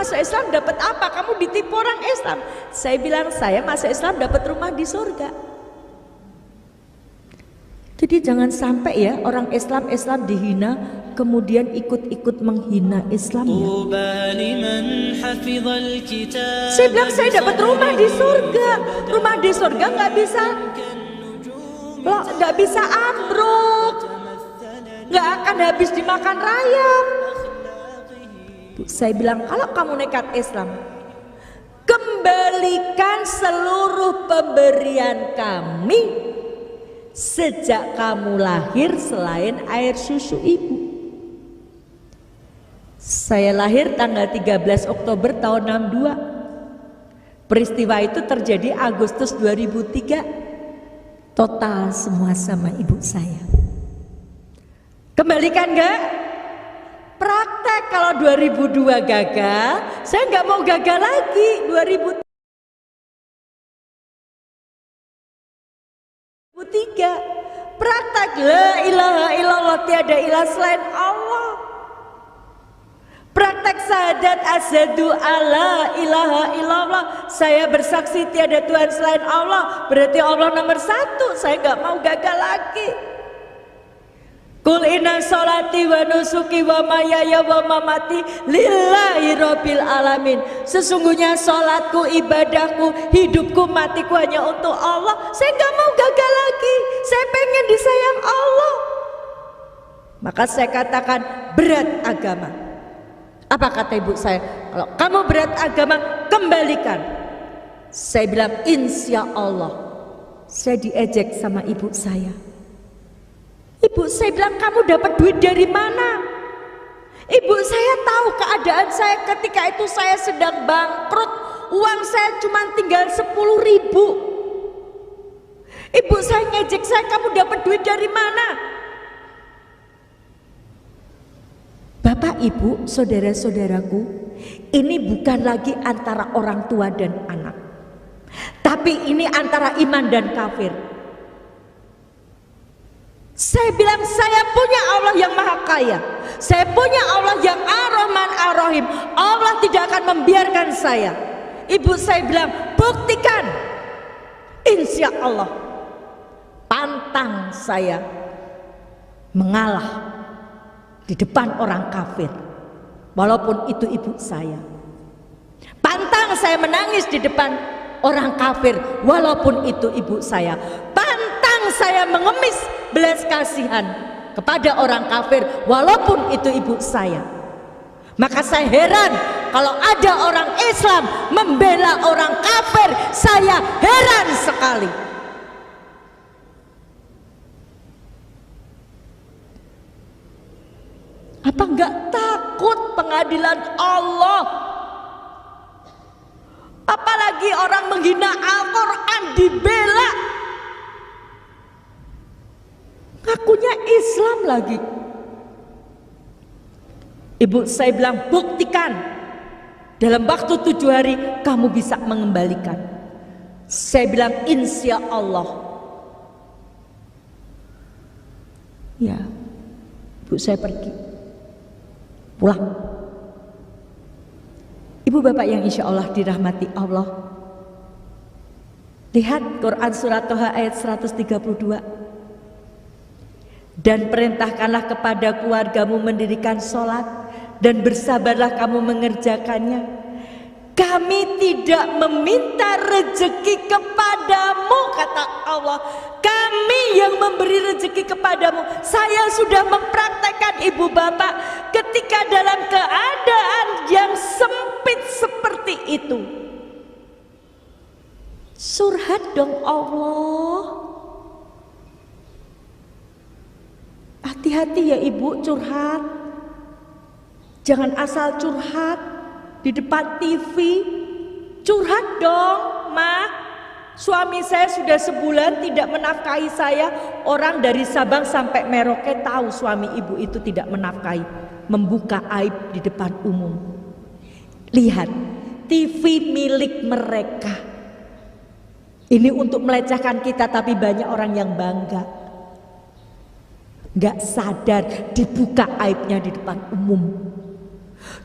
masuk Islam dapat apa? Kamu ditipu orang Islam. Saya bilang, saya masuk Islam dapat rumah di surga. Jadi jangan sampai ya orang Islam dihina, kemudian ikut-ikut menghina Islam ya. Saya bilang saya dapat rumah di surga. Rumah di surga nggak bisa ambruk, nggak akan habis dimakan rayap. Saya bilang kalau kamu nekat Islam, kembalikan seluruh pemberian kami sejak kamu lahir selain air susu ibu. Saya lahir tanggal 13 Oktober tahun 62. Peristiwa itu terjadi Agustus 2003. Total semua sama ibu saya. Kembalikan gak? Praktek. Kalau 2002 gagal, saya nggak mau gagal lagi. 2003 praktek la ilaha illallah, tiada ilah selain Allah. Praktek syahadat asyhadu alla ilaha illallah, saya bersaksi tiada Tuhan selain Allah, berarti Allah nomor satu. Saya nggak mau gagal lagi. Kul inna sholati wa nusuki wa mayaya wa mamati lillahi rabbil alamin. Sesungguhnya sholatku, ibadahku, hidupku, matiku hanya untuk Allah. Saya nggak mau gagal lagi. Saya pengen disayang Allah. Maka saya katakan berat agama. Apa kata ibu saya? Kalau kamu berat agama, kembalikan. Saya bilang insya Allah. Saya diejek sama ibu saya. Ibu saya bilang, kamu dapat duit dari mana? Ibu saya tahu keadaan saya ketika itu, saya sedang bangkrut. Uang saya cuma tinggal 10.000. Ibu saya ngejek saya, kamu dapat duit dari mana? Bapak, ibu, saudara-saudaraku, ini bukan lagi antara orang tua dan anak, tapi ini antara iman dan kafir. Saya bilang saya punya Allah yang maha kaya, saya punya Allah yang ar-Rahman ar-Rahim. Allah tidak akan membiarkan saya. Ibu saya bilang buktikan. Insya Allah. Pantang saya mengalah di depan orang kafir, walaupun itu ibu saya. Pantang saya menangis di depan orang kafir, walaupun itu ibu saya. Pantang saya mengemis belas kasihan kepada orang kafir, walaupun itu ibu saya. Maka saya heran kalau ada orang Islam membela orang kafir. Saya heran sekali. Apa enggak takut pengadilan Allah? Apalagi orang menghina Al-Quran dibela, ngakunya Islam lagi. Ibu saya bilang buktikan, dalam waktu 7 hari kamu bisa mengembalikan. Saya bilang insya Allah. Ya, ibu saya pergi pulang. Ibu bapak yang insya Allah dirahmati Allah, lihat Quran surat Toha ayat 132. Dan perintahkanlah kepada keluargamu mendirikan sholat, dan bersabarlah kamu mengerjakannya. Kami tidak meminta rezeki kepadamu, kata Allah. Kami yang memberi rezeki kepadamu. Saya sudah mempraktekkan ibu bapak ketika dalam keadaan yang sempit seperti itu. Surhat dong Allah. Hati-hati ya ibu curhat. Jangan asal curhat di depan TV. Curhat dong, Ma. Suami saya sudah sebulan tidak menafkahi saya. Orang dari Sabang sampai Merauke tahu suami ibu itu tidak menafkahi, membuka aib di depan umum. Lihat, TV milik mereka. Ini untuk melecehkan kita, tapi banyak orang yang bangga. Gak sadar dibuka aibnya di depan umum.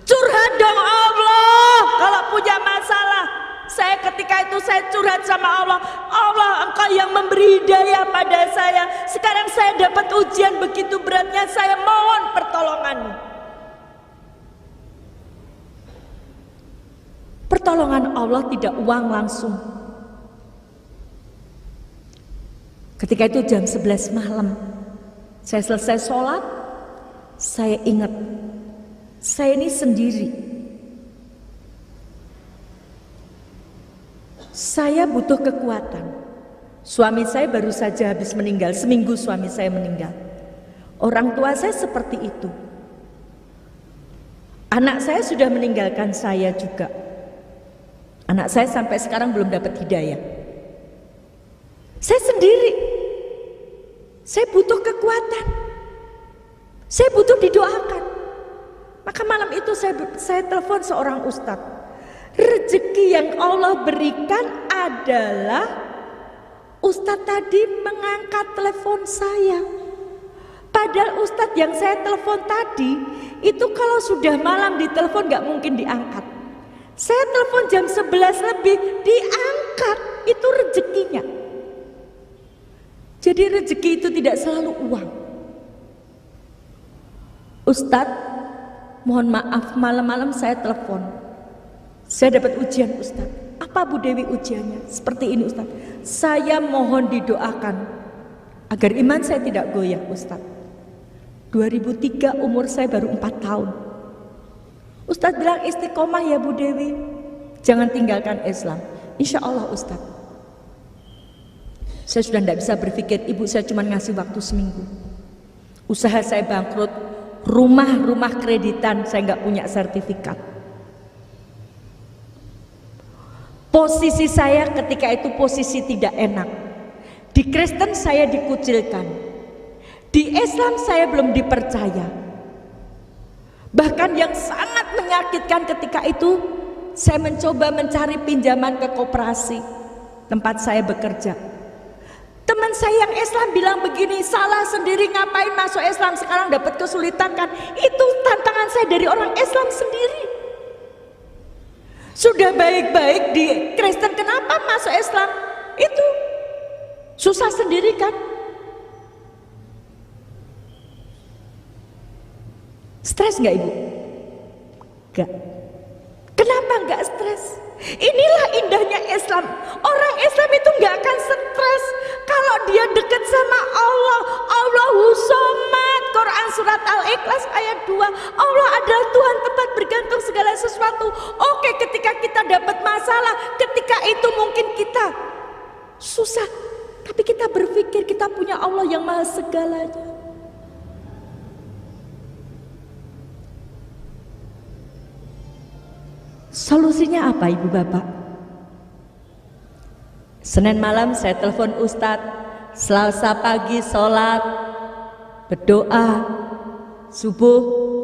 Curhat dong Allah kalau punya masalah. Saya ketika itu saya curhat sama Allah. Allah, Engkau yang memberi hidayah pada saya. Sekarang saya dapat ujian begitu beratnya, saya mohon pertolongan-Mu. Pertolongan Allah tidak uang langsung. Ketika itu jam 11 malam, saya selesai sholat, saya ingat saya ini sendiri. Saya butuh kekuatan. Suami saya baru saja habis meninggal, seminggu suami saya meninggal. Orang tua saya seperti itu. Anak saya sudah meninggalkan saya juga. Anak saya sampai sekarang belum dapat hidayah. Saya sendiri. Saya butuh kekuatan. Saya butuh didoakan. Maka malam itu saya telepon seorang ustadz. Rezeki yang Allah berikan adalah ustadz tadi mengangkat telepon saya. Padahal ustadz yang saya telepon tadi itu kalau sudah malam ditelepon gak mungkin diangkat. Saya telepon jam 11 lebih diangkat, itu rezekinya. Jadi rezeki itu tidak selalu uang. Ustadz, mohon maaf malam-malam saya telepon. Saya dapat ujian Ustadz. Apa Bu Dewi ujiannya? Seperti ini Ustadz. Saya mohon didoakan agar iman saya tidak goyah Ustadz. 2003 umur saya baru 4 tahun. Ustadz bilang istiqomah ya Bu Dewi. Jangan tinggalkan Islam. Insya Allah Ustadz. Saya sudah tidak bisa berpikir, ibu saya cuma ngasih waktu seminggu. Usaha saya bangkrut. Rumah kreditan, saya nggak punya sertifikat. Posisi saya ketika itu posisi tidak enak. Di Kristen saya dikucilkan. Di Islam saya belum dipercaya. Bahkan yang sangat menyakitkan ketika itu, saya mencoba mencari pinjaman ke koperasi tempat saya bekerja. Teman saya yang Islam bilang begini, salah sendiri ngapain masuk Islam sekarang dapat kesulitan kan? Itu tantangan saya dari orang Islam sendiri. Sudah baik-baik di Kristen kenapa masuk Islam? Itu susah sendiri kan? Stres nggak ibu? Nggak. Kenapa nggak stres? Inilah indahnya Islam. Orang Islam itu nggak akan stres kalau dia dekat sama Allah. Allahu Somad. Quran surat Al-Ikhlas ayat 2. Allah adalah Tuhan tempat bergantung segala sesuatu. Oke, ketika kita dapat masalah, ketika itu mungkin kita susah, tapi kita berpikir kita punya Allah yang maha segalanya. Solusinya apa ibu bapak? Senin malam saya telepon Ustadz, Selasa pagi sholat, berdoa, subuh,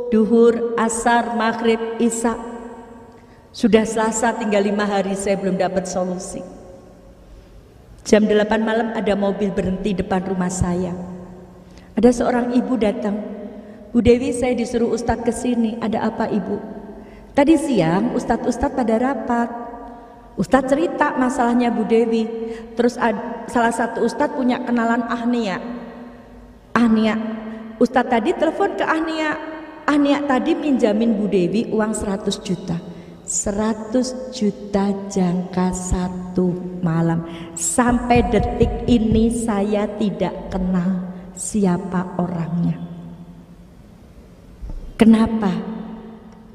duhur, asar, maghrib, isya. Sudah Selasa tinggal 5 hari saya belum dapat solusi. Jam 8 malam ada mobil berhenti depan rumah saya. Ada seorang ibu datang, Bu Dewi saya disuruh Ustadz kesini, ada apa ibu? Tadi siang ustadz-ustadz pada rapat. Ustadz cerita masalahnya Bu Dewi. Terus salah satu ustadz punya kenalan Ahnia. Ustadz tadi telepon ke Ahnia. Ahnia tadi minjamin Bu Dewi uang 100 juta. 100 juta jangka 1 malam. Sampai detik ini saya tidak kenal siapa orangnya. Kenapa?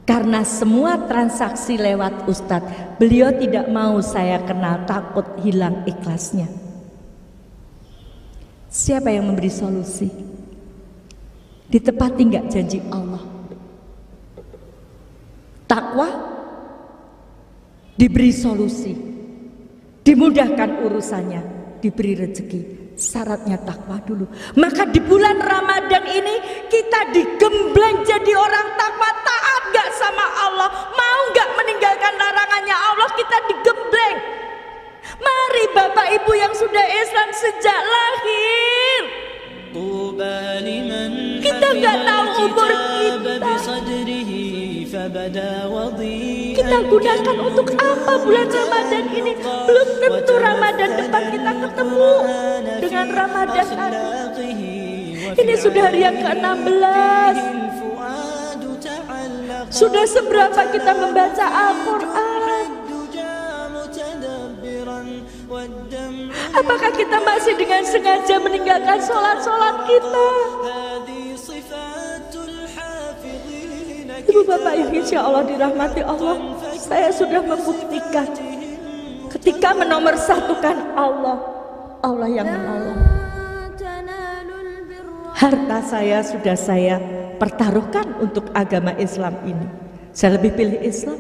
Karena semua transaksi lewat Ustadz. Beliau tidak mau saya kenal, takut hilang ikhlasnya. Siapa yang memberi solusi? Ditepati nggak janji Allah? Takwa diberi solusi, dimudahkan urusannya, diberi rezeki. Syaratnya takwa dulu. Maka di bulan Ramadan ini kita digembleng jadi orang takwa, taat gak sama Allah, mau gak meninggalkan larangannya Allah, kita digembleng. Mari Bapak Ibu yang sudah Islam sejak lahir, kita gak tahu umur kita. Kita gunakan untuk apa bulan Ramadan ini? Belum tentu Ramadan depan kita ketemu dengan Ramadan tadi. Ini sudah hari yang ke-16. Sudah seberapa kita membaca Al-Quran? Apakah kita masih dengan sengaja meninggalkan sholat-sholat kita? Ibu bapak yang insya Allah dirahmati Allah, saya sudah membuktikan ketika menomorsatukan Allah, Allah yang menolong. Harta saya sudah saya pertaruhkan untuk agama Islam ini. Saya lebih pilih Islam